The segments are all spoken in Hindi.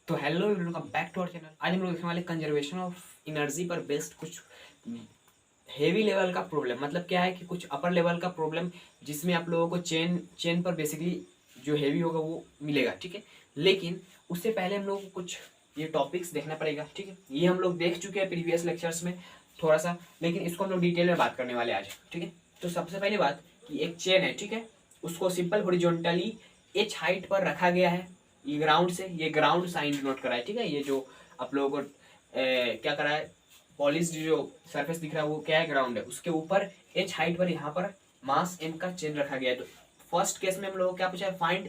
तो hello everyone, welcome back to our channel. आज हम लोग देखने वाले कंजर्वेशन ऑफ एनर्जी पर बेस्ड कुछ हेवी लेवल का प्रॉब्लम। मतलब क्या है कि कुछ अपर लेवल का प्रॉब्लम जिसमें आप लोगों को चेन चेन पर बेसिकली जो हेवी होगा वो मिलेगा, ठीक है। लेकिन उससे पहले हम लोग को कुछ ये टॉपिक्स देखना पड़ेगा, ठीक है। ये हम लोग देख चुके हैं प्रीवियस लेक्चर्स में थोड़ा सा, लेकिन इसको हम लोग डिटेल में बात करने वाले आज, ठीक है। तो सबसे पहली बात कि एक चेन है, ठीक है, उसको सिंपल हॉरिजॉन्टली एच हाइट पर रखा गया है। ये ग्राउंड से, ये ग्राउंड साइन डिनोट करा है, ठीक है। ये जो आप लोगों को क्या करा है, पॉलिश जो सरफेस दिख रहा है वो क्या है, ग्राउंड है। उसके ऊपर एच हाइट पर यहाँ पर मास एम का चेन रखा गया है। तो फर्स्ट केस में हम लोगों को क्या पूछा है, find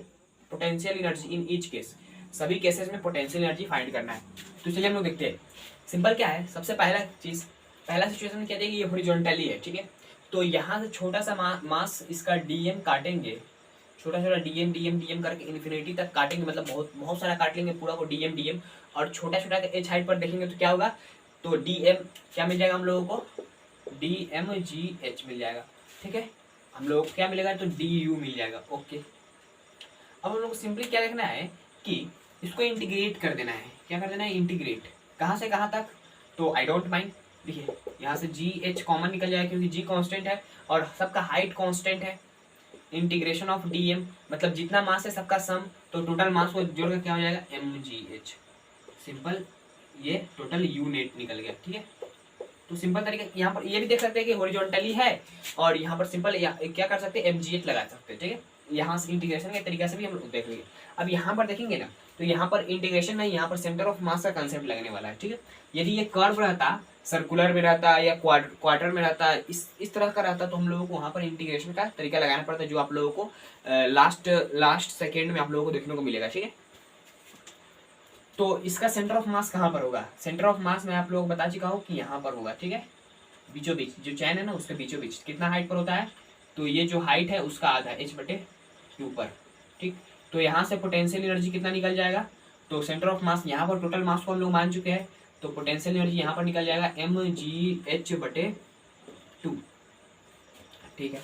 potential energy in each case. सभी केसेस में पोटेंशियल एनर्जी फाइंड करना है। तो चलिए हम लोग देखते हैं। सिंपल क्या है, सबसे पहला चीज, पहला सिचुएशन क्या है कि ये हॉरिजॉन्टली है, ठीक है। तो यहाँ से छोटा सा मास इसका डीएम काटेंगे, छोटा छोटा डीएम डीएम डीएम करके इन्फिनिटी तक काटेंगे, मतलब बहुत बहुत सारा काट लेंगे पूरा को डीएम डीएम। और छोटा छोटा एच हाइट पर देखेंगे तो क्या होगा, तो डीएम क्या मिल जाएगा हम लोगों को, डी एम जी एच मिल जाएगा, ठीक है। हम लोग को क्या मिलेगा, तो डी यू मिल जाएगा, ओके। अब हम लोग को सिंपली क्या देखना है कि इसको इंटीग्रेट कर देना है। क्या कर देना है, इंटीग्रेट। कहाँ से कहाँ तक, तो आई डोंट माइंड, देखिए यहाँ से जी एच कॉमन निकल जाएगा क्योंकि जी कांस्टेंट है और सबका हाइट कांस्टेंट है। इंटीग्रेशन ऑफ डीएम मतलब जितना मास है सबका सम, तो टोटल मास को जोड़ कर क्या हो जाएगा, एम जी एच। सिंपल, ये टोटल यू नेट निकल गया, ठीक है। तो सिंपल तरीका यहाँ पर ये भी देख सकते हैं कि हॉरिजॉन्टली है, और यहाँ पर सिंपल क्या कर सकते हैं, एम जी एच लगा सकते हैं, ठीक है। यहाँ से इंटीग्रेशन के तरीका से भी हम लोग देख लेंगे। अब यहाँ पर देखेंगे ना, तो यहाँ पर इंटीग्रेशन में यहाँ पर सेंटर ऑफ मास का कंसेप्ट लगने वाला है, ठीक है। यदि ये कर्व रहता, सर्कुलर में रहता या क्वार्टर में रहता, इस तरह का रहता, तो हम लोगों को वहाँ पर इंटीग्रेशन का तरीका लगाना पड़ता है, जो आप लोगों को लास्ट सेकेंड में आप लोगों को देखने को मिलेगा, ठीक है। तो इसका सेंटर ऑफ मास कहाँ पर होगा, सेंटर ऑफ मास मैं आप लोगों को बता चुका हूँ कि यहाँ पर होगा, ठीक है। बीचों बीच जो चैन है ना, उसके बीचों बीच कितना हाइट पर होता है, तो ये जो हाइट है उसका आधा h/2 पर, ठीक। तो यहाँ से पोटेंशियल एनर्जी कितना निकल जाएगा, तो सेंटर ऑफ मास यहाँ पर टोटल मास को हम लोग मान चुके हैं, तो पोटेंशियल एनर्जी यहाँ पर निकल जाएगा mgh/2, ठीक है।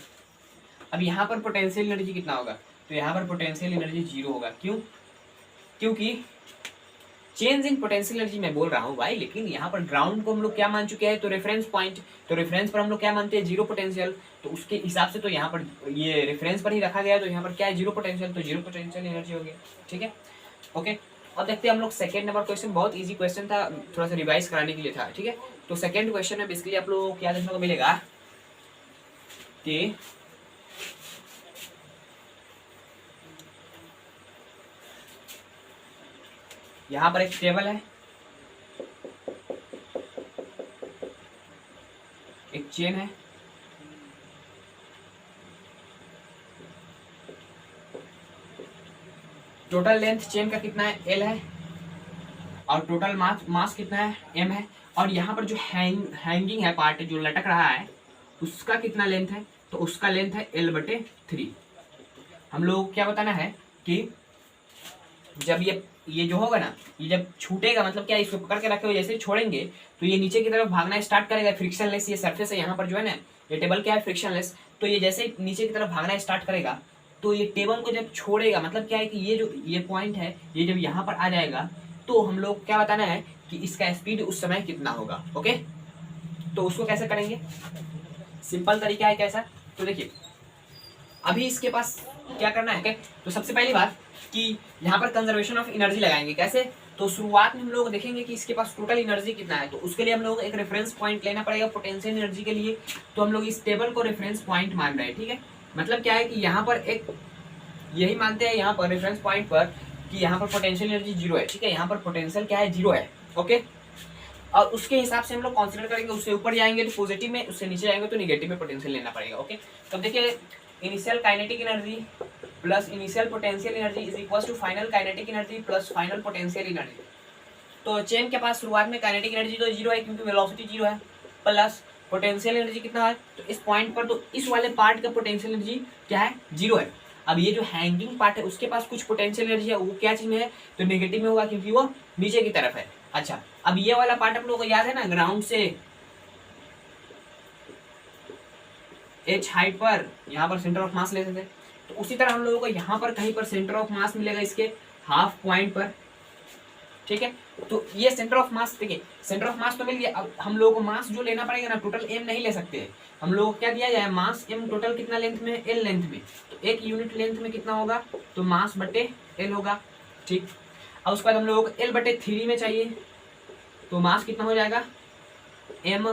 अब यहाँ पर पोटेंशियल एनर्जी कितना होगा, तो यहाँ पर पोटेंशियल एनर्जी 0 होगा। क्यों, क्योंकि चेंज इन पोटेंशियल एनर्जी मैं बोल रहा हूँ भाई, लेकिन यहाँ पर ग्राउंड को हम लोग क्या मान चुके हैं, तो रेफरेंस पॉइंट, तो रेफरेंस पर हम लोग क्या मानते हैं, 0 पोटेंशियल। तो उसके हिसाब से तो यहाँ पर ये रेफरेंस पर ही रखा गया है, तो यहाँ पर क्या है, 0 पोटेंशियल, तो 0 पोटेंशियल एनर्जी हो गया, ठीक है, ओके। अब देखते हैं हम लोग सेकंड नंबर क्वेश्चन। बहुत इजी क्वेश्चन था, थोड़ा सा रिवाइज कराने के लिए था, ठीक है। तो सेकंड क्वेश्चन में बेसिकली आप लोगों को क्या देखने को मिलेगा कि यहाँ पर एक टेबल है, एक चेन है, टोटल लेंथ चेन का कितना है, एल है, और टोटल मास कितना है, एम है। और यहाँ पर जो हैंगिंग है पार्ट जो लटक रहा है, उसका कितना लेंथ है, तो उसका लेंथ है L/3। हम लोग को क्या बताना है कि जब ये जो होगा ना, ये जब छूटेगा, मतलब क्या, इसको पकड़ के रखे हुए जैसे छोड़ेंगे तो ये नीचे की तरफ भागना स्टार्ट करेगा। फ्रिक्शनलेस ये सरफेस है यहाँ पर जो है ना, ये टेबल क्या है, फ्रिक्शनलेस। तो ये जैसे नीचे की तरफ भागना स्टार्ट करेगा, तो ये टेबल को जब छोड़ेगा, मतलब क्या है कि ये जो ये पॉइंट है, ये जब यहाँ पर आ जाएगा, तो हम लोग क्या बताना है कि इसका स्पीड उस समय कितना होगा, ओके। तो उसको कैसे करेंगे, सिंपल तरीका है कैसा, तो देखिए अभी इसके पास क्या करना है, तो सबसे पहली बात कि यहाँ पर कंजर्वेशन ऑफ एनर्जी लगाएंगे। कैसे, तो शुरुआत में हम लोग देखेंगे कि इसके पास टोटल एनर्जी कितना है, तो उसके लिए हम लोग एक रेफरेंस पॉइंट लेना पड़ेगा पोटेंशियल एनर्जी के लिए। तो हम लोग इस टेबल को रेफरेंस पॉइंट मान रहे हैं, ठीक है। मतलब क्या है कि यहाँ पर एक यही मानते हैं यहाँ पर रेफरेंस पॉइंट पर कि यहाँ पर पोटेंशियल एनर्जी 0 है, ठीक है। यहाँ पर पोटेंशियल क्या है, 0 है, ओके। और उसके हिसाब से हम लोग कंसीडर करेंगे, उससे ऊपर जाएंगे तो पॉजिटिव में, उससे नीचे जाएंगे तो निगेटिव में पोटेंशियल लेना पड़ेगा, ओके। तो देखिए initial kinetic energy plus initial potential energy is equal to final kinetic energy plus final potential energy. तो चेन के पास शुरुआत में काइनेटिक एनर्जी तो 0 है क्योंकि वेलोसिटी 0 है, प्लस पोटेंशियल एनर्जी कितना है, तो इस पॉइंट पर, तो इस वाले पार्ट का पोटेंशियल एनर्जी क्या है, 0 है। अब ये जो हैंगिंग पार्ट है उसके पास कुछ पोटेंशियल एनर्जी है, वो क्या चीज में है, तो नेगेटिव में होगा क्योंकि वो नीचे की तरफ है। अच्छा, अब ये वाला पार्ट आप लोगों को याद है ना, ग्राउंड से एच हाइट पर यहाँ पर सेंटर ऑफ मास लेते थे, तो उसी तरह हम लोगों को यहाँ पर कहीं पर सेंटर ऑफ मास मिलेगा इसके हाफ पॉइंट पर, ठीक है। तो ये सेंटर ऑफ मास, देखिए सेंटर ऑफ मास तो मिल गया। अब हम लोगों को मास जो लेना पड़ेगा ना, टोटल एम नहीं ले सकते हैं हम लोगों को। क्या दिया जाए, मास एम टोटल कितना लेंथ में, एल लेंथ में। तो एक यूनिट लेंथ में कितना होगा, तो मास बटे एल होगा, ठीक। अब उसके बाद हम लोगों को एल बटे 3 में चाहिए, तो मास कितना हो जाएगा, एम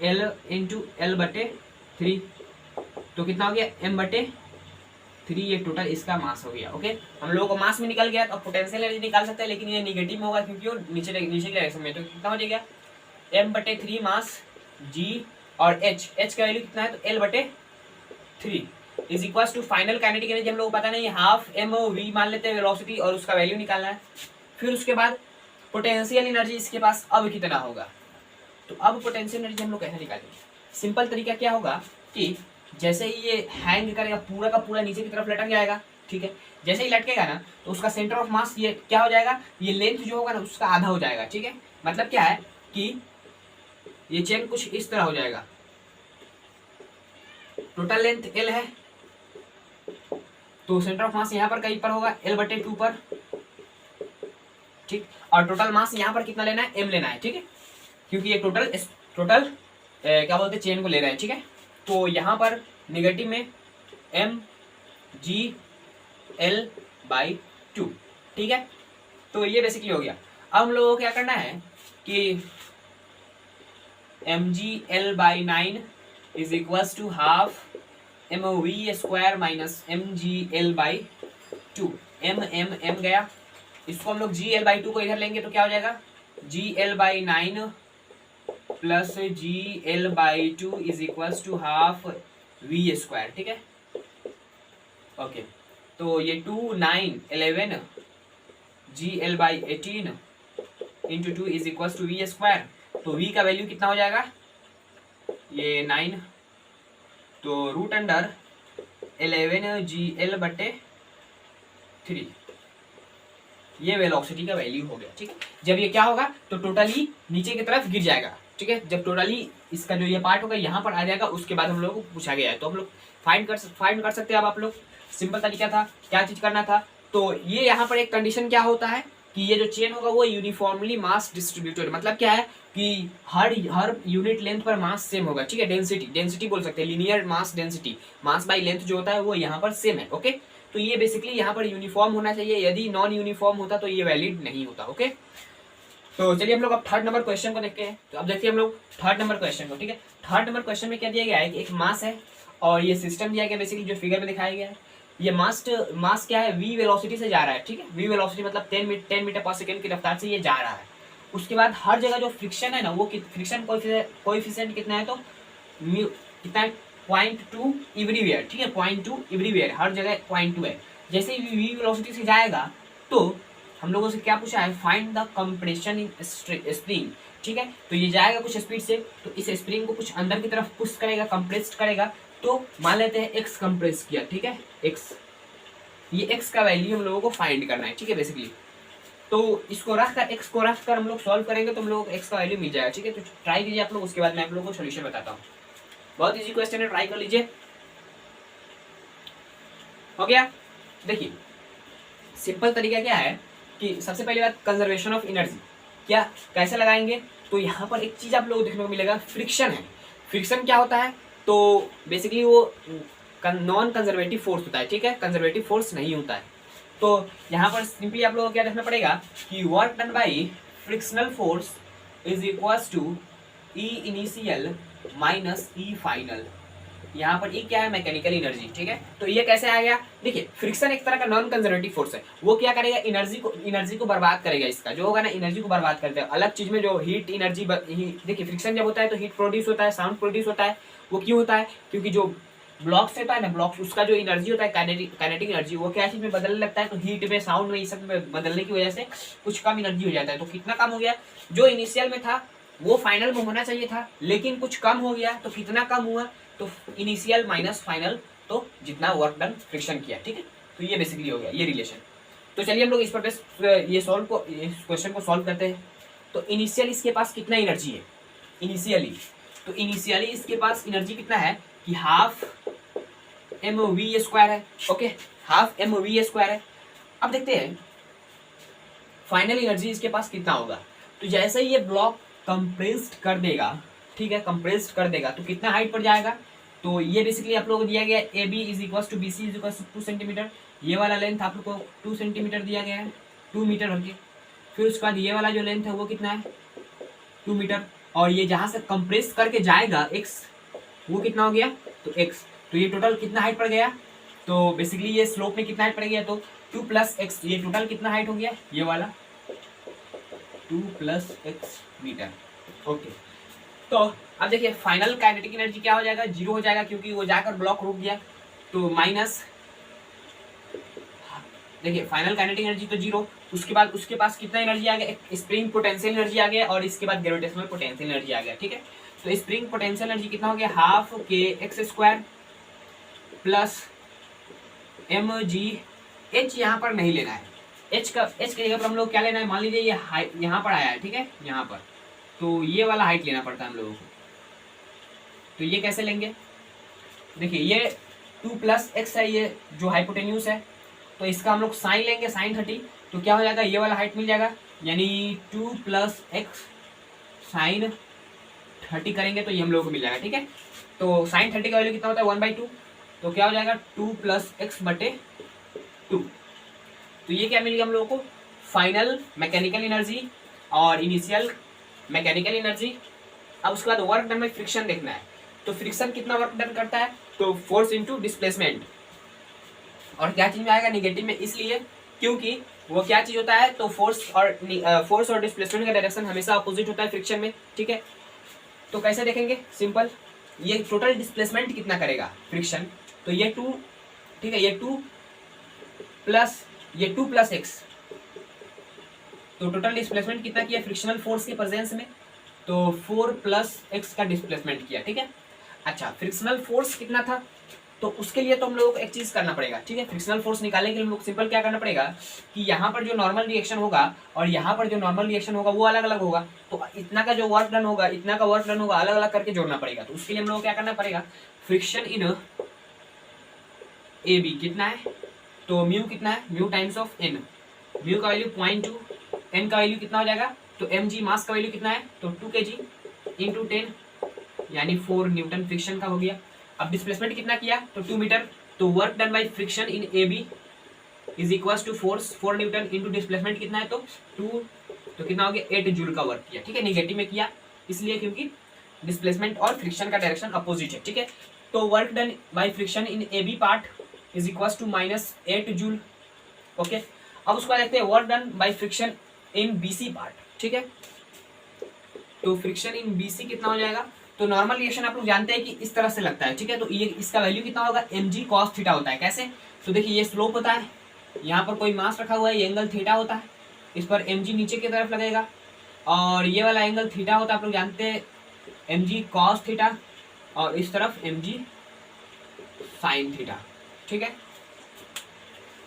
एल इंटू एल बटे 3, तो कितना हो गया, एम बटे 3, ये टोटल इसका मास हो गया। ओके, हम लोगों को मास में निकल गया। तो पोटेंशियल एनर्जी निकाल सकते हैं, लेकिन ये निगेटिव में होगा क्योंकि वो नीचे नीचे की डायरेक्शन में। तो कितना हो जाएगा, एम बटे 3 मास जी, और एच का वैल्यू कितना है, तो एल बटे 3 is equal to final kinetic energy हम लोग को पता नहीं, हाफ एम वी मान लेते हैं वेलोसिटी, और उसका वैल्यू निकालना है। फिर उसके बाद पोटेंशियल एनर्जी इसके पास अब कितना होगा। तो अब पोटेंशियल एनर्जी हम लोग कैसे निकालेंगे, सिंपल तरीका क्या होगा कि जैसे ही ये हैंग करेगा पूरा का पूरा नीचे की तरफ लटक जाएगा, ठीक है। जैसे ही लटकेगा ना, तो उसका सेंटर ऑफ मास ये क्या हो जाएगा, ये लेंथ जो होगा ना उसका आधा हो जाएगा, ठीक है। मतलब क्या है कि ये चेन कुछ इस तरह हो जाएगा। टोटल लेंथ एल है, तो सेंटर ऑफ मास यहाँ पर कहीं पर होगा, एल बटे 2 पर, ठीक। और टोटल मास यहाँ पर कितना लेना है, एम लेना है, ठीक है, क्योंकि ये टोटल क्या बोलते हैं, चेन को ले रहे हैं, ठीक है। तो यहाँ पर निगेटिव में एम जी एल बाई 2, ठीक है। तो ये बेसिकली हो गया। अब हम लोगों को क्या करना है कि M G L by 9 is equals to half M V square minus M G L by 2। M गया, इसको हम लोग जी एल बाई 2 को इधर लेंगे तो क्या हो जाएगा, G L by 9 plus G L by 2 is equals to half V square, ठीक है। ओके, तो ये 2 9 11 G L by 18 into 2 is equals to V square. तो वी का वैल्यू कितना हो जाएगा, ये 9, तो रूट अंडर 11 जी एल बटे 3, ये वेलोसिटी का वैल्यू हो गया, ठीक है। जब ये क्या होगा तो टोटली नीचे की तरफ गिर जाएगा, ठीक है। जब टोटली इसका जो ये पार्ट होगा यहाँ पर आ जाएगा, उसके बाद हम लोग को पूछा गया है, तो हम लोग फाइंड कर सकते हैं। अब आप लोग सिंपल तरीका था, क्या चीज करना था, तो ये यहाँ पर एक कंडीशन क्या होता है कि ये जो चेन होगा वो यूनिफॉर्मली मास डिस्ट्रीब्यूटेड, मतलब क्या है कि हर यूनिट लेंथ पर मास सेम होगा, ठीक है। डेंसिटी बोल सकते हैं, linear mass density, mass by length जो होता है वो यहाँ पर सेम है, ओके। तो ये बेसिकली यहाँ पर यूनिफॉर्म होना चाहिए, यदि नॉन यूनिफॉर्म होता तो ये वैलिड नहीं होता, ओके। तो चलिए हम लोग अब थर्ड नंबर क्वेश्चन को देखते हैं। तो अब देखिए हम लोग थर्ड नंबर क्वेश्चन को, ठीक है। थर्ड नंबर क्वेश्चन में क्या दिया गया है कि एक मास है और ये सिस्टम दिया गया बेसिकली जो फिगर में दिखाया गया है। ये मास क्या है, वी वेलोसिटी से जा रहा है, ठीक है। वी वेलोसिटी मतलब 10 मीटर पर सेकेंड की रफ्तार से ये जा रहा है। उसके बाद हर जगह जो फ्रिक्शन है ना, वो फ्रिक्शन कोएफिशिएंट कितना है, तो कितना है, 0.2 एवरीवेयर, ठीक है। 0.2 एवरीवेयर, हर जगह 0.2 है। जैसे ही वी वेलोसिटी से जाएगा तो हम लोगों से क्या पूछा है, find the compression in spring, ठीक है। तो ये जाएगा कुछ स्पीड से, तो इस स्प्रिंग को कुछ अंदर की तरफ पुश करेगा, कंप्रेस्ड करेगा। तो मान लेते हैं एक्स कंप्रेस किया, ठीक है, एक्स, ये एक्स का वैल्यू हम लोगों को फाइंड करना है, ठीक है बेसिकली। तो इसको रख कर, एक्स को रख कर हम लोग सॉल्व करेंगे तो हम लोग एक्स का वैल्यू मिल जाएगा, ठीक है। तो ट्राई कीजिए आप लोग, उसके बाद मैं आप लोगों को सोल्यूशन बताता हूँ। बहुत इजी क्वेश्चन है, ट्राई कर लीजिए। हो गया, देखिए सिंपल तरीका क्या है कि सबसे पहली बात कंजर्वेशन ऑफ एनर्जी क्या कैसे लगाएंगे। तो यहाँ पर एक चीज आप लोगों को देखने को मिलेगा, फ्रिक्शन है। फ्रिक्शन क्या होता है, तो बेसिकली वो नॉन कंजर्वेटिव फोर्स होता है, ठीक है, कंजर्वेटिव फोर्स नहीं होता है। तो यहाँ पर सिंपली आप लोगों को क्या देखना पड़ेगा कि work done by frictional force is equals to E initial minus E final. यहाँ पर ई क्या है, मैकेनिकल एनर्जी, ठीक है। तो ये कैसे आ गया, देखिए फ्रिक्शन एक तरह का नॉन कंजर्वेटिव फोर्स है। वो क्या करेगा, एनर्जी को बर्बाद करेगा, इसका जो होगा ना एनर्जी को बर्बाद करता है। अलग चीज में जो हीट एनर्जी, देखिए फ्रिक्शन जब होता है तो हीट प्रोड्यूस होता है, साउंड प्रोड्यूस होता है। वो क्यों होता है, क्योंकि जो ब्लॉक्स होता है ना, ब्लॉक्स उसका जो एनर्जी होता है काइनेटिक एनर्जी, वो क्या चीज में बदलने लगता है, तो हीट में, साउंड में, इस सब में बदलने की वजह से कुछ कम एनर्जी हो जाता है। तो कितना कम हो गया, जो इनिशियल में था वो फाइनल में होना चाहिए था, लेकिन कुछ कम हो गया। तो कितना कम हुआ, तो इनिशियल माइनस फाइनल, तो जितना वर्क डन फ्रिक्शन किया, ठीक है। तो ये बेसिकली हो गया ये रिलेशन। तो चलिए हम लोग इस पर बेस ये क्वेश्चन को सॉल्व करते हैं। तो इनिशियल इसके पास कितना एनर्जी है इनिशियली, तो इनिशियली इसके पास एनर्जी कितना है कि हाफ एम वी स्क्वायर है, okay, half M V square है। अब देखते हैं फाइनल एनर्जी इसके पास कितना होगा। तो जैसे ही ये ब्लॉक कंप्रेस्ड कर देगा, ठीक है, कंप्रेस्ड कर देगा तो कितना हाइट पर जाएगा। तो ये बेसिकली आप लोग को दिया गया है A B is equal to B C is equal to 2 centimetre. ये वाला लेंथ आप लोग को 2 सेंटीमीटर दिया गया है, 2 मीटर भर के। फिर उसके बाद ये वाला जो लेंथ है वो कितना है, 2 मीटर। और ये जहाँ से कंप्रेस करके जाएगा x, वो कितना हो गया, तो x। तो ये टोटल कितना हाइट पड़ गया, तो बेसिकली ये स्लोप में कितना हाइट पड़ गया, तो 2 + x। ये टोटल कितना हाइट हो गया, ये वाला 2 + x मीटर। ओके, तो अब देखिए फाइनल काइनेटिक एनर्जी क्या हो जाएगा, 0 हो जाएगा, क्योंकि वो जाकर ब्लॉक रुक गया। तो माइनस, देखिए फाइनल काइनेटिक एनर्जी तो 0। उसके बाद उसके पास कितना एनर्जी आ गया, एक स्प्रिंग पोटेंशियल एनर्जी आ गया, और इसके बाद ग्रेविटेशनल पोटेंशियल एनर्जी आ गया, ठीक है। तो स्प्रिंग पोटेंशियल एनर्जी कितना हो गया, हाफ के x² प्लस mg। h यहाँ पर नहीं लेना है, h की जगह पर हम लोग क्या लेना है, मान लीजिए ये यहाँ पर आया है, ठीक है, यहाँ पर, तो ये वाला हाइट लेना पड़ता है हम लोगों को। तो ये कैसे लेंगे, देखिए ये 2 + x है, ये जो हाइपोटेन्यूज है, तो इसका हम लोग साइन लेंगे, sin 30। तो क्या हो जाएगा, ये वाला हाइट मिल जाएगा, यानी 2 + x sin 30 करेंगे तो ये हम लोगों को मिल जाएगा, ठीक है। तो sin 30 का वैल्यू कितना होता है, 1/2। तो क्या हो जाएगा, 2 + x/2। तो ये क्या मिल गया हम लोगों को, फाइनल मैकेनिकल एनर्जी और इनिशियल मैकेनिकल एनर्जी। अब उसके बाद वर्क डन बाय फ्रिक्शन देखना है। तो फ्रिक्शन कितना वर्क डन करता है, तो फोर्स इनटू डिस्प्लेसमेंट। और क्या चीज में आएगा, निगेटिव में, इसलिए क्योंकि वो क्या चीज होता है, तो फोर्स और डिस्प्लेसमेंट का डायरेक्शन हमेशा अपोजिट होता है फ्रिक्शन में, ठीक है। तो कैसे देखेंगे, सिंपल, ये टोटल डिस्प्लेसमेंट कितना करेगा फ्रिक्शन, तो ये 2, ठीक है, ये 2 + x। तो टोटल डिस्प्लेसमेंट कितना किया फ्रिक्शनल फोर्स के प्रेजेंस में, तो 4 + x का डिस्प्लेसमेंट किया, ठीक है। अच्छा, फ्रिक्शनल फोर्स कितना था, तो उसके लिए तो हम लोगों को एक चीज करना पड़ेगा, ठीक है। फ्रिक्शनल फोर्स निकालने के लिए हम लोग सिंपल क्या करना पड़ेगा, कि यहाँ पर जो नॉर्मल रिएक्शन होगा और यहाँ पर जो नॉर्मल रिएक्शन होगा वो अलग अलग होगा। तो इतना का जो वर्क डन होगा, इतना का वर्क डन होगा, अलग अलग करके जोड़ना पड़ेगा। तो उसके लिए हम लोग को क्या करना पड़ेगा, फ्रिक्शन इन ए बी कितना है, तो म्यू कितना है, mu times of n। Mu का वैल्यू 0.2, n का वैल्यू कितना हो जाएगा, तो mg मास का वैल्यू कितना है, तो 2 kg × 10, यानी 4 न्यूटन फ्रिक्शन का हो गया। अब डिस्प्लेसमेंट कितना किया, तो 2 मीटर। तो work done by friction in A B is equal to force 4 newton into displacement कितना है, तो 2, तो कितना हो गया, 8 जूल का वर्क किया, ठीक है। निगेटिव में किया इसलिए क्योंकि डिस्प्लेसमेंट और फ्रिक्शन का डायरेक्शन अपोजिट है, ठीक है। तो work done by friction in A B part is equal to -8 joule. Okay, अब उसको देखते हैं work done by friction in B C part, ठीक है। तो फ्रिक्शन इन बी सी कितना हो जाएगा, तो नॉर्मल रिएक्शन आप लोग जानते हैं कि इस तरह से लगता है, ठीक है। तो ये इसका वैल्यू कितना होगा, mg cos थीटा होता है। कैसे, तो देखिए ये स्लोप होता है, यहाँ पर कोई मास रखा हुआ है, ये एंगल थीटा होता है, इस पर mg नीचे की तरफ लगेगा, और ये वाला एंगल थीटा होता है, आप लोग जानते हैं mg cos थीटा, और इस तरफ mg sin थीटा, ठीक है।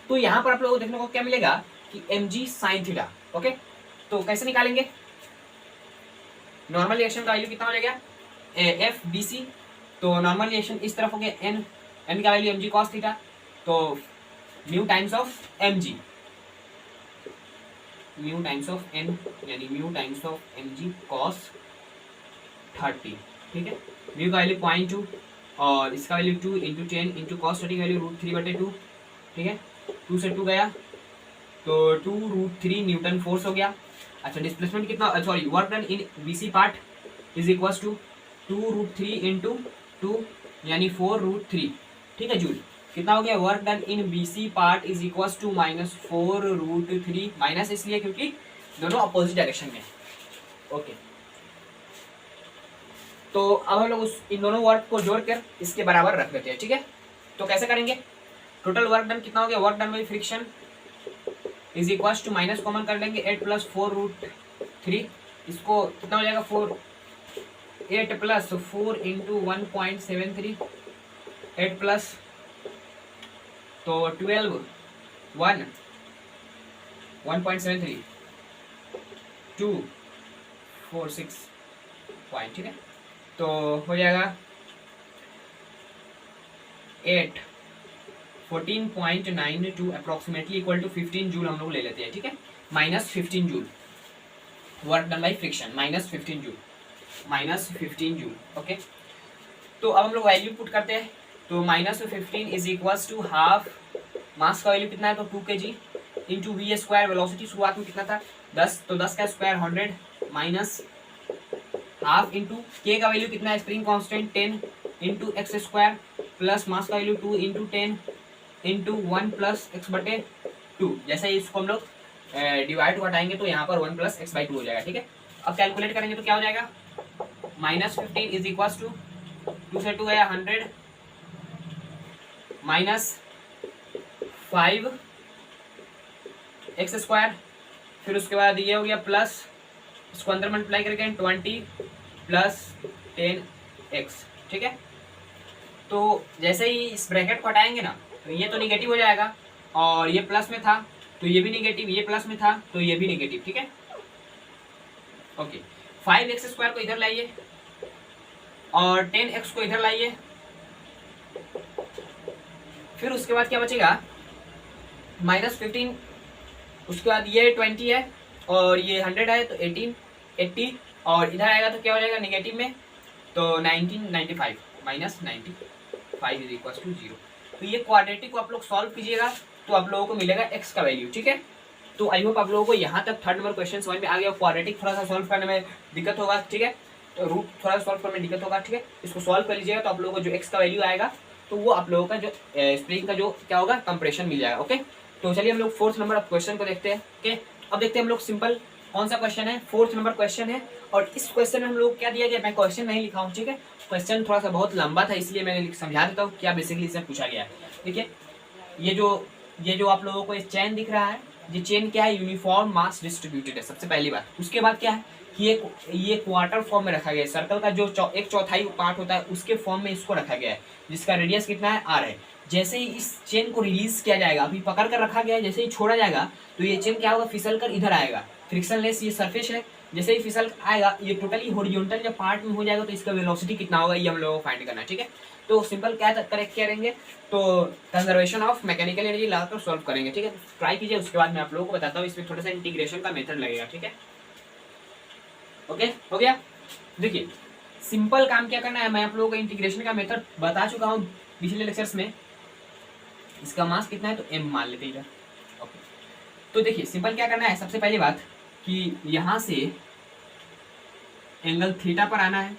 तो यहाँ पर आप लोगों को देखने को क्या मिलेगा कि mg sin थीटा। ओके, तो कैसे निकालेंगे, नॉर्मल रिएक्शन का वैल्यू कितना हो जाएगा, एफ बी सी। तो नॉर्मल रिएक्शन इस तरफ हो गया एन, एन का वैल्यू mg cos थीटा, तो mu times of mg, mu times of n, यानी mu times of mg cos 30, ठीक है। म्यू का वैल्यू 0.2 और इसका वैल्यू 2 × 10 × cos 30 वैल्यू √3/2, ठीक है। 2 से 2 गया तो 2 √3 न्यूटन फोर्स हो गया। अच्छा, डिस्प्लेसमेंट कितना, sorry, work done in B C part is equal to 2 √3 × 2, यानी 4 √3, ठीक है, जूल। कितना हो गया, work done in B C part is equal to -4 √3, minus इसलिए क्योंकि दोनों अपोजिट डायरेक्शन में। ओके, तो अब हम लोग इन दोनों वर्क को जोड़कर इसके बराबर रख देते हैं, ठीक है। तो कैसे करेंगे, टोटल वर्क डन कितना हो गया, work done by friction is equal to minus common कर लेंगे 8 + 4 √3, इसको कितना हो जाएगा 8 + 4 × 1.73, 8 प्लस तो 12 1 1.73 2 4 6 पॉइंट, ठीक है। तो हो जाएगा 8 14.92 अप्रोक्सीमेटली इक्वल टू 15 जूल हम लोग ले लेते हैं, ठीक है। -15 joule, work done by friction -15 joule, okay. तो अब हम लोग वैल्यू पुट करते हैं, तो -15 is equals to half, mass का वैल्यू कितना है तो 2 kg into V square, velocity शुरुआत में कितना था 10, तो 10 का स्क्वायर 100 माइनस हाफ इंटू के का वैल्यू कितना है spring constant 10 into x square plus mass का value 2 into 10 into 1 plus x बटे 2। जैसे ही इसको हम लोग डिवाइड को हटाएंगे तो यहाँ पर 1 प्लस एक्स बाई 2 हो जाएगा, ठीक है। अब कैलकुलेट करेंगे तो क्या हो जाएगा, -15 इज इक्वल्स टू 2 से 2 गया 100 माइनस 5 एक्स स्क्वायर, फिर उसके बाद ये हो गया प्लस, इसको अंदर मल्टीप्लाई करके 20 प्लस 10x, ठीक है। तो जैसे ही इस ब्रैकेट को हटाएंगे ना तो ये तो निगेटिव हो जाएगा, और ये प्लस में था तो ये भी निगेटिव, ये प्लस में था तो ये भी निगेटिव, ठीक है, ओके। 5x स्क्वायर को इधर लाइए और 10x को इधर लाइए, फिर उसके बाद क्या बचेगा -15, उसके बाद ये 20 है और ये 100 है तो 80, और इधर आएगा तो क्या हो जाएगा नेगेटिव में, तो 1995 -95 इज इक्वल टू 0। तो ये क्वाड्रेटिक को आप लोग सॉल्व कीजिएगा तो आप लोगों को मिलेगा x का वैल्यू, ठीक है। तो आई होप आप लोगों को यहाँ तक थर्ड नंबर क्वेश्चन समझ में आ गया। क्वाड्रेटिक थोड़ा सा सॉल्व करने में दिक्कत होगा, ठीक है, तो रूट थोड़ा सा सॉल्व करने में दिक्कत होगा, ठीक है। इसको सॉल्व कर लीजिएगा तो आप लोगों को जो x का वैल्यू आएगा तो वो आप लोगों का जो स्प्रिंग का जो क्या होगा कंप्रेशन मिल जाएगा, ओके। तो चलिए हम लोग फोर्थ नंबर क्वेश्चन को देखते हैं, ओके। अब देखते हैं हम लोग सिंपल कौन सा क्वेश्चन है, फोर्थ नंबर क्वेश्चन है, और इस क्वेश्चन में हम लोग क्या दिया गया, मैं क्वेश्चन नहीं लिखा हूँ, ठीक है, क्वेश्चन थोड़ा सा बहुत लंबा था इसलिए मैंने समझा देता हूँ क्या बेसिकली इसमें पूछा गया है, ठीक है। ये जो आप लोगों को ये चेन दिख रहा है, ये चेन क्या है, यूनिफॉर्म मास डिस्ट्रीब्यूटेड है, सबसे पहली बात। उसके बाद क्या है कि ये क्वार्टर फॉर्म में रखा गया है, सर्कल का जो एक चौथाई पार्ट होता है उसके फॉर्म में इसको रखा गया है, जिसका रेडियस कितना है r है। जैसे ही इस चेन को रिलीज किया जाएगा, अभी पकड़ कर रखा गया है, जैसे ही छोड़ा जाएगा तो ये चेन क्या होगा, फिसल कर इधर आएगा, फ्रिक्शनलेस ये सरफेस है, जैसे ही फिसल आएगा ये टोटली हॉरिजॉन्टल जब पार्ट में हो जाएगा तो इसका वेलोसिटी कितना होगा ये हम लोगों को फाइंड करना है, ठीक है। तो सिंपल क्या करेक्ट करेंगे, तो कंजर्वेशन ऑफ मैकेनिकल एनर्जी लगाकर सॉल्व करेंगे, ठीक है। ट्राई कीजिए, उसके बाद मैं आप लोगों को बताता हूँ, इसमें थोड़ा सा इंटीग्रेशन का मेथड लगेगा, ठीक है, ओके, हो गया। देखिए सिंपल काम क्या करना है, मैं आप लोगों को इंटीग्रेशन का मेथड बता चुका हूँ पिछले लेक्चर्स में। इसका मास कितना है तो m मान लेते इधर, ओके। तो देखिए सिंपल क्या करना है, सबसे पहली बात कि यहाँ से एंगल थीटा पर आना है,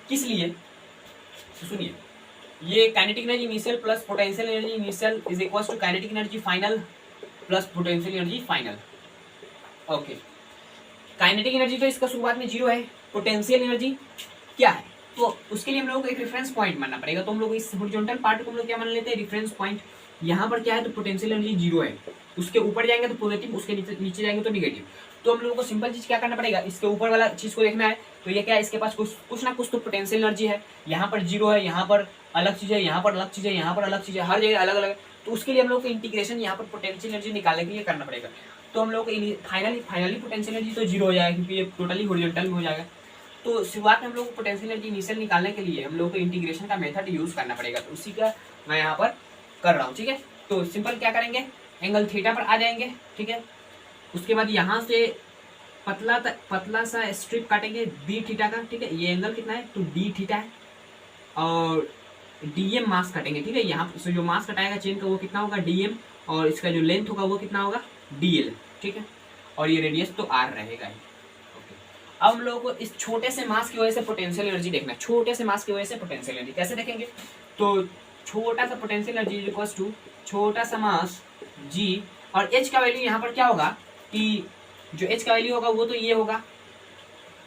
किस लिए, तो सुनिए, ये kinetic energy initial plus potential energy initial is equal to kinetic energy final plus potential energy final, okay. Kinetic energy तो इसका शुरुआत में 0 है, पोटेंशियल एनर्जी क्या है तो उसके लिए हम लोगों को एक रेफरेंस पॉइंट मानना पड़ेगा। तो हम लोग इस हॉरिजॉन्टल पार्ट को हम लोग क्या मान लेते हैं, रेफरेंस पॉइंट। यहाँ पर क्या है तो पोटेंशियल एनर्जी 0 है, उसके ऊपर जाएंगे तो पॉजिटिव, उसके नीचे जाएंगे तो निगेटिव। तो हम लोगों को सिंपल चीज क्या करना पड़ेगा, इसके ऊपर वाला चीज को देखना है, तो ये क्या है, इसके पास कुछ ना कुछ तो पोटेंशियल एनर्जी है। यहाँ पर 0 है, यहाँ पर अलग चीज है, यहाँ पर अलग चीज है, यहाँ पर अलग चीज है, हर जगह अलग अलग है। तो उसके लिए हम लोग को इंटीग्रेशन यहाँ पर पोटेंशियल एनर्जी निकालने के लिए करना पड़ेगा। तो हम लोग को फाइनली पोटेंशियल एनर्जी तो 0 हो जाएगा क्योंकि ये टोटली हॉरिजॉन्टल में हो जाएगा। तो शुरुआत में हम लोग को पोटेंशियल एनर्जी इनिशियल निकालने के लिए हम लोग को इंटीग्रेशन का मेथड यूज करना पड़ेगा, तो उसी का मैं यहाँ पर कर रहा हूँ, ठीक है। तो सिंपल क्या करेंगे, एंगल थीटा पर आ जाएंगे, ठीक है। उसके बाद यहाँ से पतला सा स्ट्रिप काटेंगे डी थीटा का, ठीक है। ये एंगल कितना है तो डी थीटा है, और डीएम मास काटेंगे, ठीक है। यहाँ से जो मास कटाएगा चेन का वो कितना होगा डीएम, और इसका जो लेंथ होगा वो कितना होगा डीएल, ठीक है। और ये रेडियस तो आर रहेगा ही। अब हम लोगों को इस छोटे से मास की वजह से पोटेंशियल एनर्जी देखना है, छोटे से मास की वजह से पोटेंशियल एनर्जी कैसे देखेंगे, तो छोटा सा पोटेंशियल एनर्जी इक्वल्स टू छोटा सा मास g, और h का वैल्यू यहाँ पर क्या होगा कि जो h का वैल्यू होगा वो तो ये होगा।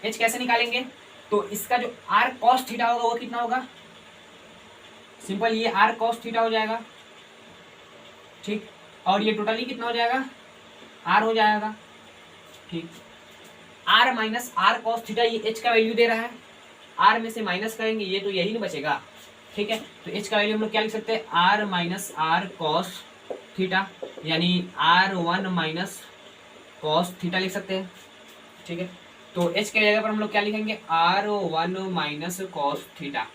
h कैसे निकालेंगे, तो इसका जो r cos थीटा होगा वो कितना होगा, सिंपल ये r cos थीटा हो जाएगा, ठीक। और ये टोटली कितना हो जाएगा r हो जाएगा, ठीक। r minus R cos theta, ये h का वैल्यू दे रहा है, r में से माइनस करेंगे ये तो यही नहीं बचेगा, ठीक है। तो h का वैल्यू हम लोग क्या लिख सकते हैं, r minus R cos theta, यानी r1 माइनस कॉस थीटा लिख सकते हैं, ठीक है। तो h के जगह पर हम लोग क्या लिखेंगे, r1 माइनस कॉस थीटा।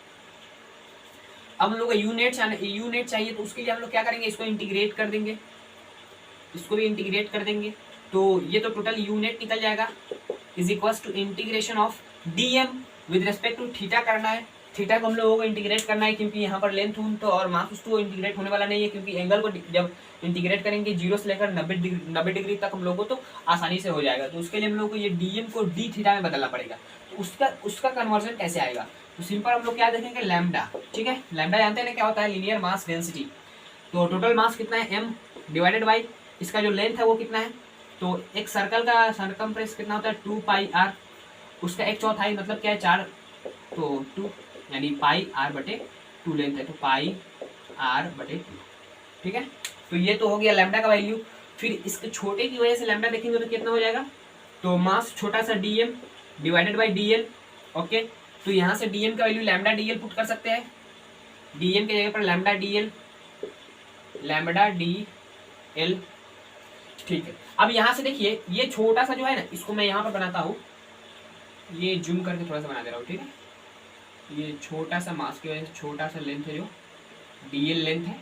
अब हम लोग को यूनिट चाहिए, तो उसके लिए हम लोग क्या करेंगे, इसको इंटीग्रेट कर देंगे, इसको भी इंटीग्रेट कर देंगे तो ये तो टोटल यू नेट निकल जाएगा is equals to integration of D M with respect to theta करना है। थीटा को हम लोगों को इंटीग्रेट करना है क्योंकि यहाँ पर लेंथ तो और मास उसको इंटीग्रेट होने वाला नहीं है, क्योंकि एंगल को जब इंटीग्रेट करेंगे 0 से लेकर 90 डिग्री तक हम लोगों को तो आसानी से हो जाएगा। तो उसके लिए हम लोग को ये डीएम को डी थीटा में बदलना पड़ेगा। तो उसका कन्वर्जन कैसे आएगा? तो सिंपल हम लोग क्या देखेंगे, लैम्डा। ठीक है, लैम्डा जानते हैं ना क्या होता है, लीनियर मास डेंसिटी। तो टोटल मास कितना है m डिवाइडेड बाई इसका जो लेंथ है वो कितना है, तो एक सर्कल का सर्कमफ्रेंस कितना होता है 2 पाई r, उसका एक चौथाई मतलब क्या है 4, तो 2 यानी पाई r बटे 2 लेंथ है तो पाई r बटे 2। ठीक है, तो ये तो हो गया लैम्डा का वैल्यू। फिर इसके छोटे की वजह से लैम्डा देखेंगे तो कितना हो जाएगा, तो मास छोटा सा dm divided by dl। Okay, तो यहाँ से dm का वैल्यू लैम्डा dl पुट कर सकते हैं, dm के जगह पर लैम्डा dl, लैम्डा dl। ठीक है, अब यहाँ से देखिए ये छोटा सा जो है ना, इसको मैं यहाँ पर बनाता हूँ, ये जूम करके थोड़ा सा बना दे रहा हूँ। ठीक है, ये छोटा सा मास की वजह से छोटा सा लेंथ है जो dl लेंथ है,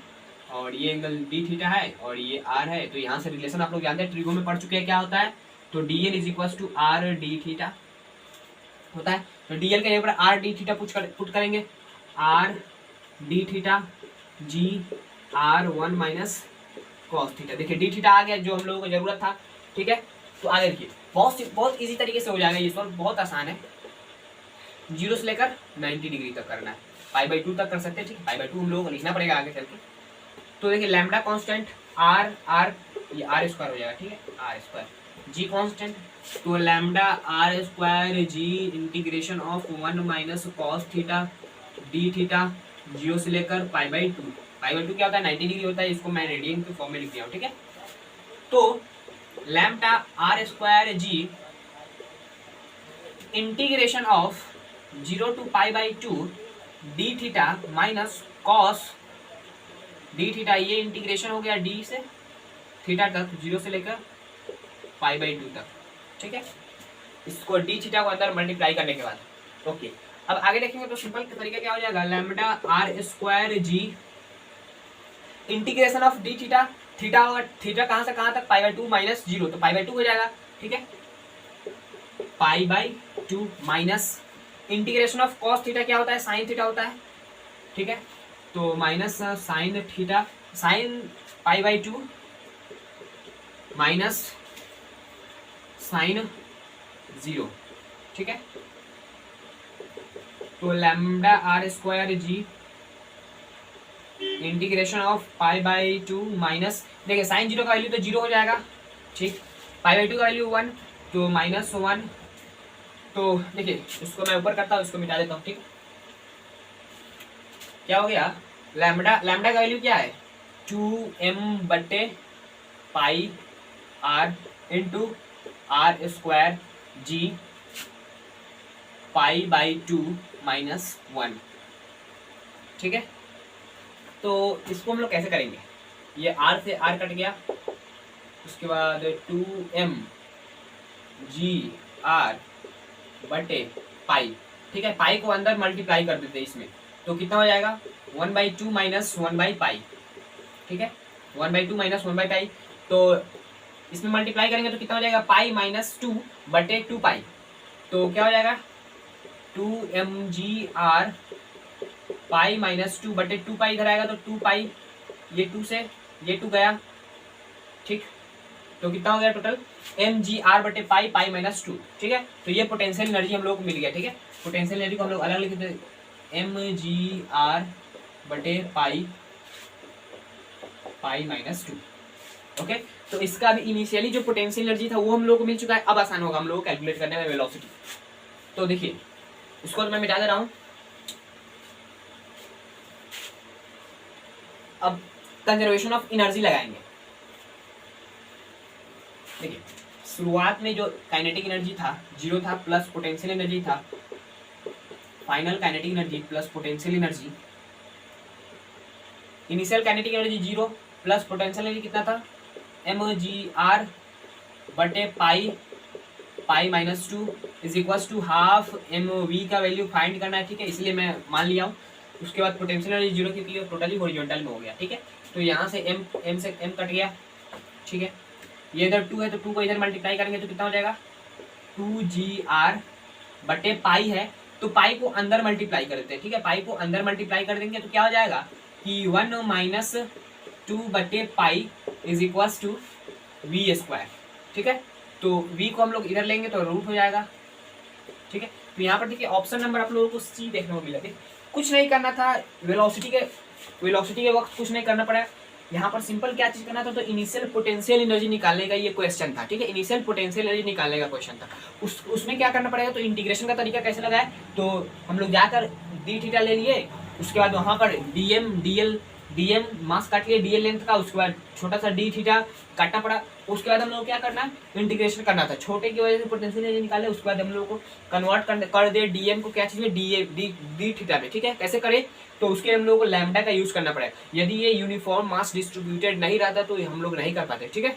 और ये एंगल d थीटा है और ये r है। तो यहाँ से रिलेशन आप लोग जानते हैं, ट्रिगो में पढ़ चुके हैं क्या होता है, तो dl is equal to r d theta होता है। तो dl के जगह पर r d थीटा पुट करेंगे, r d theta g r1 minus cos theta. देखिए d थीटा आ गया जो हम लोगों को जरूरत था। ठीक है, तो आगे देखिए बहुत इजी तरीके से हो जाएगा ये सॉल्व, बहुत आसान है। 0 से लेकर 90 डिग्री तक करना है, π/2 तक कर सकते हैं। ठीक है, π/2 हम लोगों को लिखना पड़ेगा आगे चल के। तो देखिए लैम्डा कांस्टेंट r ये r स्क्वायर हो जाएगा। ठीक है, r स्क्वायर, g कांस्टेंट, तो lambda r square g integration of 1 minus cos theta d theta 0 से लेकर π/2। π/2 क्या होता है, 90 डिग्री होता है, इसको मैं रेडियन के फॉर्म में लिख दिया हूँ। ठीक है, तो lambda r square g integration of 0 to π/2 d theta minus cos d theta, ये इंटीग्रेशन हो गया d से थीटा तक 0 से लेकर π/2 तक। ठीक है, इसको d थीटा को अंदर मल्टीप्लाई करने के बाद। ओके, अब आगे देखेंगे तो सिंपल तरीका क्या हो जाएगा, lambda r square g integration of d theta, theta होगा थीटा कहाँ से कहाँ तक π/2 माइनस 0, तो π/2 हो जाएगा। ठीक है, π/2 minus integration of cos theta क्या होता है, साइन थीटा होता है। ठीक है, तो minus sine theta, sine π/2 minus sine 0। ठीक है, तो lambda r square g integration of π/2 minus, देखिए साइन 0 का वैल्यू तो 0 हो जाएगा। ठीक, π/2 का वैल्यू 1 तो -1, तो देखिए इसको मैं ऊपर करता हूँ, इसको मिटा देता हूँ। ठीक, क्या हो गया, लैम्डा का वैल्यू क्या है 2m बटे pi r into r square g π/2 minus 1। ठीक है, तो इसको हम लोग कैसे करेंगे, ये r से r कट गया, उसके बाद 2m g r बटे पाई। ठीक है, पाई को अंदर मल्टीप्लाई कर देते हैं इसमें, तो कितना हो जाएगा 1/2 माइनस 1/पाई। ठीक है, 1/2 माइनस 1/पाई, तो इसमें मल्टीप्लाई करेंगे तो कितना हो जाएगा पाई माइनस 2 बटे 2 पाई। तो क्या हो जाएगा 2mgr पाई माइनस 2 बटे 2 पाई, इधर आएगा तो 2 पाई, ये 2 से ये 2 गया। ठीक, तो कितना हो गया टोटल mgr बटे पाई, पाई माइनस 2। ठीक है, तो ये पोटेंशियल एनर्जी हम लोग को मिल गया। ठीक है, पोटेंशियल एनर्जी को हम लोग अलग लिख देते mgr बटे पाई, पाई माइनस 2। ओके, तो इसका भी इनिशियली जो पोटेंशियल एनर्जी था वो हम लोग को मिल चुका है। अब आसान होगा हम लोग को कैलकुलेट करने में वेलोसिटी। तो देखिए उसको तो मैं मिटा दे रहा हूँ। अब कंजर्वेशन ऑफ एनर्जी लगाएंगे। देखिए शुरुआत में जो काइनेटिक एनर्जी था 0 था, प्लस पोटेंशियल एनर्जी था, final kinetic energy plus potential energy, initial kinetic energy 0 plus potential energy कितना था mgr बटे pi, pi minus 2 is equals to half mv का वैल्यू फाइंड करना है। ठीक है, इसलिए मैं मान लिया हूँ। उसके बाद पोटेंशियल एनर्जी 0 क्योंकि टोटली हॉरिजॉन्टल में हो गया। ठीक है, तो यहाँ से m से m कट गया। ठीक है, ये इधर 2 है तो 2 को इधर मल्टीप्लाई करेंगे तो कितना हो जाएगा 2GR बटे पाई है, तो पाई को अंदर मल्टीप्लाई कर देते हैं, ठीक है। पाई को अंदर मल्टीप्लाई कर देंगे तो क्या हो जाएगा कि 1 माइनस 2 बटे pi is equals to V², ठीक है। तो V को हम लोग इधर लेंगे तो रूट हो जाएगा, ठीक है। तो यहाँ पर देखिए ऑप्शन नंबर आप लोगों को C देखने को मिला, कुछ नहीं करना था, वेलोसिटी के वक्त कुछ नहीं करना पड़ा। यहाँ पर सिंपल क्या चीज करना था, तो इनिशियल पोटेंशियल एनर्जी निकालने का ये क्वेश्चन था, ठीक है। इनिशियल पोटेंशियल एनर्जी निकालने का क्वेश्चन था, उसमें क्या करना पड़ेगा, तो इंटीग्रेशन का तरीका कैसे लगाए, तो हम लोग जाकर डी थीटा ले लिए, उसके बाद वहाँ पर डीएम मास काट लिए डीएल लेंथ का, उसके बाद छोटा सा डी थीटा काटना पड़ा, उसके बाद हम लोग क्या करना है, इंटीग्रेशन करना था, छोटे की वजह से पोटेंशियल एनर्जी निकाले, उसके बाद हम लोग को कन्वर्ट कर दे डीएम को क्या चीज में डी थीटा में, ठीक है। कैसे करें, तो उसके हम लोग को लैम्डा का यूज करना पड़ेगा। यदि ये यूनिफॉर्म मास डिस्ट्रीब्यूटेड नहीं रहता तो हम लोग नहीं कर पाते, ठीक है।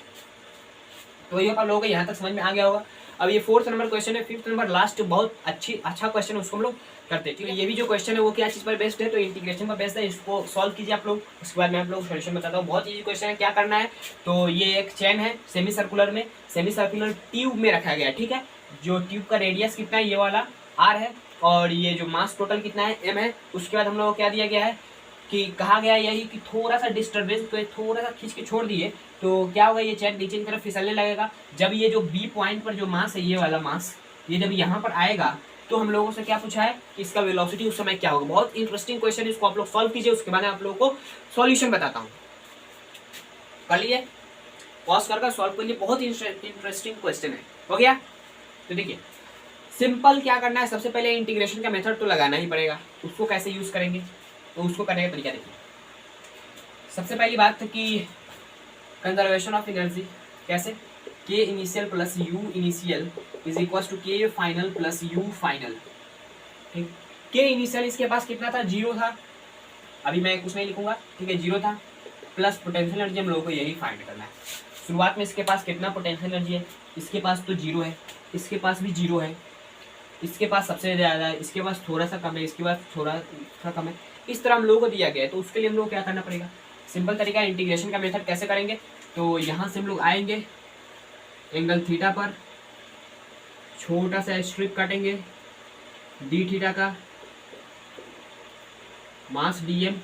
तो ये आप लोगों को यहाँ तक समझ में आ गया होगा। अब ये 4th नंबर क्वेश्चन है, 5th नंबर लास्ट बहुत अच्छा क्वेश्चन है, उसको हम लोग करते हैं, ठीक है। ये भी जो क्वेश्चन है वो क्या चीज पर बेस्ड है, तो इंटीग्रेशन पर बेस्ड है, इसको सॉल्व कीजिए आप लोग, उसके बाद मैं आप लोग सोल्यूशन बताता हूँ। बहुत ईजी क्वेश्चन है, क्या करना है, तो ये एक चेन है सेमी सर्कुलर ट्यूब में रखा गया है, ठीक है। जो ट्यूब का रेडियस कितना है, ये वाला R है, और ये जो मास टोटल कितना है, M है। उसके बाद हम लोग को क्या दिया गया है कि कहा गया यही कि थोड़ा सा डिस्टर्बेंस, तो थोड़ा सा खींच के छोड़ दिए तो क्या होगा, ये चेन नीचे की तरफ फिसलने लगेगा। जब ये जो B पॉइंट पर जो मास है, ये वाला मास, ये जब यहाँ पर आएगा तो हम लोगों से क्या पूछा है कि इसका वेलोसिटी उस समय क्या होगा। बहुत इंटरेस्टिंग क्वेश्चन है, इसको आप लोग सॉल्व कीजिए, उसके बाद आप लोगों को सॉल्यूशन बताता हूँ। कर लिए, पॉज करके सॉल्व कर लिए, बहुत इंटरेस्टिंग क्वेश्चन है। हो गया, तो देखिए सिंपल क्या करना है, सबसे पहले इंटीग्रेशन का मेथड तो लगाना ही पड़ेगा। उसको कैसे यूज करेंगे, तो उसको करने का तरीका देखिए। सबसे पहली बात कि कंजर्वेशन ऑफ एनर्जी कैसे, K initial plus U initial is equal to K final plus U final, ठीक। के इनिशियल इसके पास कितना था, 0 था, अभी मैं कुछ नहीं लिखूंगा, ठीक है, 0 था, प्लस पोटेंशियल एनर्जी हम लोगों को यही फाइंड करना है। शुरुआत में इसके पास कितना पोटेंशियल एनर्जी है, इसके पास तो 0 है, इसके पास भी 0 है, इसके पास सबसे ज़्यादा है, इसके पास थोड़ा सा कम है, इसके पास थोड़ा सा कम है, इस तरह हम लोगों को दिया गया है। तो उसके लिए हम लोग क्या करना पड़ेगा, सिंपल तरीका, इंटीग्रेशन का मेथड कैसे करेंगे, तो यहाँ से हम लोग आएंगे एंगल थीटा पर, छोटा सा स्ट्रिप काटेंगे डी थीटा का, मास डीएम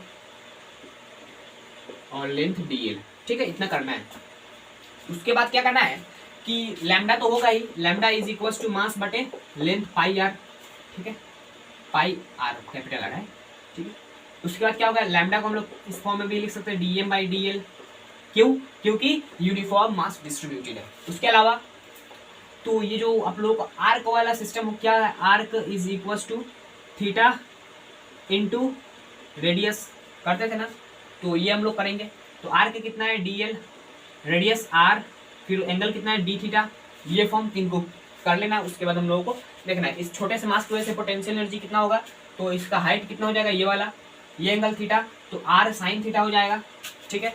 और लेंथ डीएल, ठीक है, इतना करना है। उसके बाद क्या करना है कि लैम्डा तो होगा ही, lambda is equal to mass बटे लेंथ पाई आर, ठीक है, पाई आर कैपिटल आर है, ठीक है। उसके बाद क्या होगा, लैम्डा को हम लोग इस फॉर्म में भी लिख सकते हैं डीएम बाई डीएल, क्यों, क्योंकि यूनिफॉर्म मास डिस्ट्रीब्यूटेड है। उसके अलावा तो ये जो आप लोगों को आर्क वाला सिस्टम क्या है, arc is equal to theta into radius करते थे ना, तो ये हम लोग करेंगे। तो आर्क कितना है, डीएल, रेडियस आर, फिर एंगल कितना है, डी थीटा, ये फॉर्म 3 को कर लेना। उसके बाद हम लोगों को देखना है इस छोटे से मास की वजह से पोटेंशियल एनर्जी कितना होगा, तो इसका हाइट कितना हो जाएगा, ये वाला, ये एंगल थीटा, तो आर साइन थीटा हो जाएगा, ठीक है।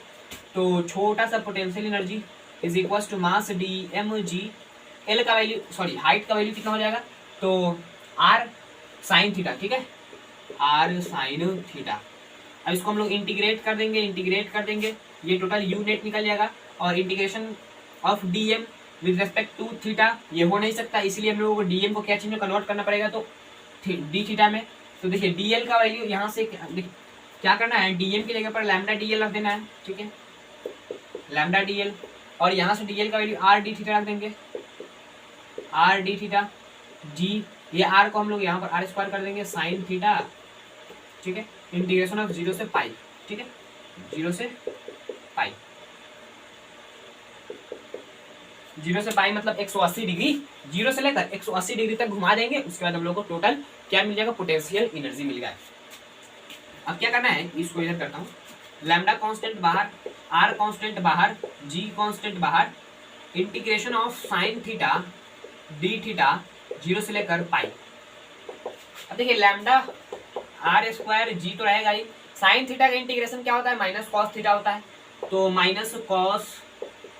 तो छोटा सा potential energy is equal to mass D M G, L का वैल्यू, सॉरी हाइट का वैल्यू कितना हो जाएगा, तो आर साइन थीटा, ठीक है, आर साइन थीटा। अब इसको हम लोग इंटीग्रेट कर देंगे, ये टोटल यू नेट निकल जाएगा, और integration of D M with respect to theta ये हो नहीं सकता, इसलिए हम लोगों को डी एम को क्या चीज में कन्वर्ट करना पड़ेगा, तो डी थीटा में। तो देखिए डी एल का वैल्यू यहाँ से क्या करना है, डी एम की जगह पर लैम्डा डी एल रख देना है, ठीक है, लैम्डा डी एल, और यहाँ से डी एल का वैल्यू आर डी थीटा रख देंगे, आर डी थीटा जी, ये आर को हम लोग यहाँ पर आर स्क्वायर कर देंगे साइन थीटा, ठीक है, इंटीग्रेशन ऑफ 0 से पाई, ठीक है, 0 से पाई, 0 से पाई मतलब 180 डिग्री, 0 से लेकर 180 डिग्री तक घुमा देंगे। उसके बाद हम लोग को टोटल क्या मिल जाएगा, पोटेंशियल एनर्जी मिल गया। अब क्या करना है, इसको इधर करता हूँ, लैम्डा कांस्टेंट बाहर, आर कांस्टेंट बाहर, जी कांस्टेंट बाहर, integration of sine theta D theta 0 से लेकर पाई। अब देखिए लैम्डा आर स्क्वायर जी तो रहेगा ही, साइन थीटा का इंटीग्रेशन क्या होता है, माइनस कॉस थीटा होता है, तो minus cos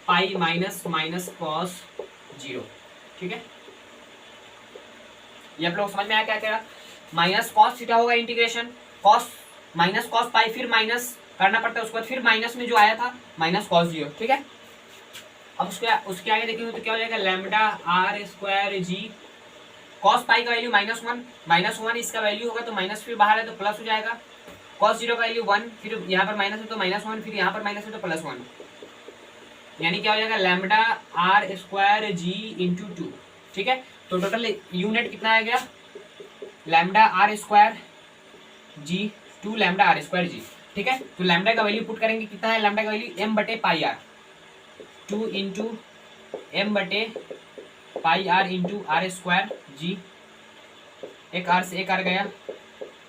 pi minus cos 0, ठीक है। ये आप लोग समझ में आया क्या कह रहा, माइनस कॉस थीटा होगा integration, cos minus cos pi, फिर माइनस करना पड़ता है, उसके बाद फिर माइनस में जो आया था माइनस कॉस 0, ठीक है। अब उसके आगे देखेंगे तो क्या हो जाएगा, lambda are square G cos pi का वैल्यू -1 इसका वैल्यू होगा तो माइनस फिर बाहर है तो प्लस हो जाएगा, कॉस 0 का वैल्यू 1 फिर यहाँ पर माइनस है तो -1 फिर यहाँ पर माइनस है तो +1, यानी क्या हो जाएगा lambda are square g into 2। ठीक है, तो टोटल यूनिट कितना आ गया, lambda are square g 2 lambda are square g. ठीक है, तो लैम्डा का वैल्यू पुट करेंगे, कितना है लैम्डा का value m/πr 2 into m/πr into r square g, एक आर से एक आर गया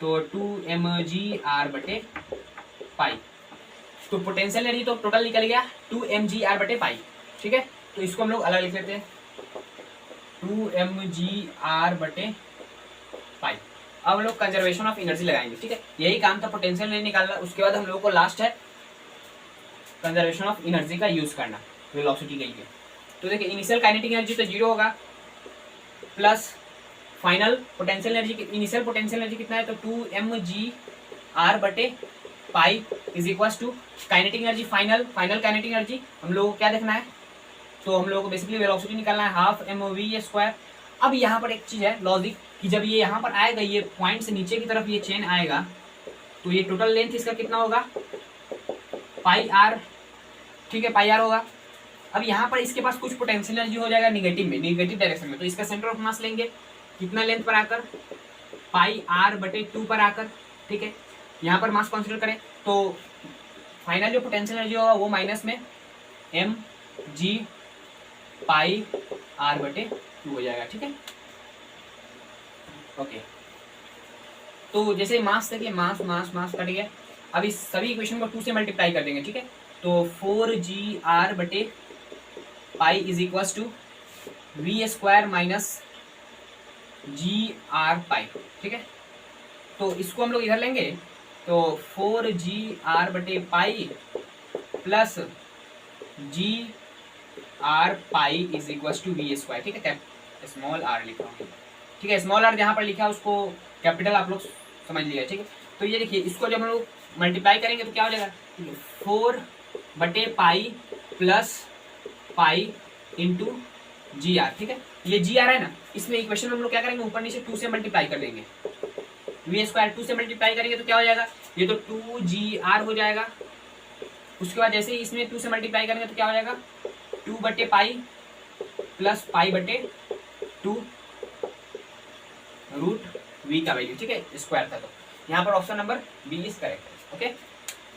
तो 2mgr/π। तो पोटेंशियल एनर्जी तो टोटल निकल गया 2mgr/π। ठीक है, तो इसको हम लोग अलग लिख लेते हैं 2mgr/π। अब हम लोग कंजर्वेशन ऑफ एनर्जी लगाएंगे। ठीक है, यही काम था पोटेंशियल एनर्जी निकालना, उसके बाद हम लोगों को लास्ट है कंजर्वेशन ऑफ एनर्जी का यूज करना वेलोसिटी के लिए। तो देखिए इनिशियल काइनेटिक एनर्जी तो 0 होगा plus final potential energy, initial potential energy कितना है तो 2mgr/π is equal to kinetic energy final kinetic energy हम लोगों को क्या देखना है, तो हम लोगों को बेसिकली वेलोसिटी निकालना है 12mv²। अब यहाँ पर एक चीज है लॉजिक कि जब ये यहाँ पर आएगा, ये पॉइंट से नीचे की तरफ ये चेन आएगा तो ये टोटल लेंथ इसका कितना होगा πr। ठीक है, πr होगा। अब यहाँ पर इसके पास कुछ पोटेंशियल एनर्जी हो जाएगा नेगेटिव में, नेगेटिव डायरेक्शन में, तो इसका सेंटर ऑफ मास लेंगे कितना लेंथ पर आकर πr/2 पर आकर। ठीक है, यहाँ पर मास कंसीडर करें तो फाइनल जो पोटेंशियल एनर्जी होगा वो माइनस में mg/r/2 हो जाएगा। ठीक है, ओके। तो जैसे मास देखिए मास मास मास कट गया, अब इस सभी इक्वेशन को 2 से मल्टीप्लाई कर देंगे। ठीक है, तो 4gr/π is equal to v² minus gr/π। ठीक है, तो इसको हम लोग इधर लेंगे तो 4gr/π plus gr/π is equal to v²। ठीक है, स्मॉल r लिखा हूँ। ठीक है, स्मॉल r जहाँ पर लिखा है उसको कैपिटल आप लोग समझ लिया। ठीक है, तो ये देखिए इसको जब हम लोग मल्टीप्लाई करेंगे तो क्या हो जाएगा 4/π प्लस पाई इंटू gr। ठीक है, ये gr है ना, इसमें इक्वेशन में हम लोग क्या करेंगे ऊपर नीचे 2 से मल्टीप्लाई कर देंगे, v² 2 से मल्टीप्लाई करेंगे तो क्या हो जाएगा, ये तो 2gr हो जाएगा। उसके बाद जैसे ही इसमें 2 से मल्टीप्लाई करेंगे तो क्या हो जाएगा 2/π प्लस π/2 रूट v का वैल्यू। ठीक है, स्क्वायर था, तो यहाँ पर option number B is correct. Okay,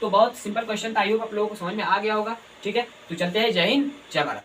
तो बहुत सिंपल क्वेश्चन था, आई होप आप लोगों को समझ में आ गया होगा। ठीक है, तो चलते हैं, जय हिंद जय भारत।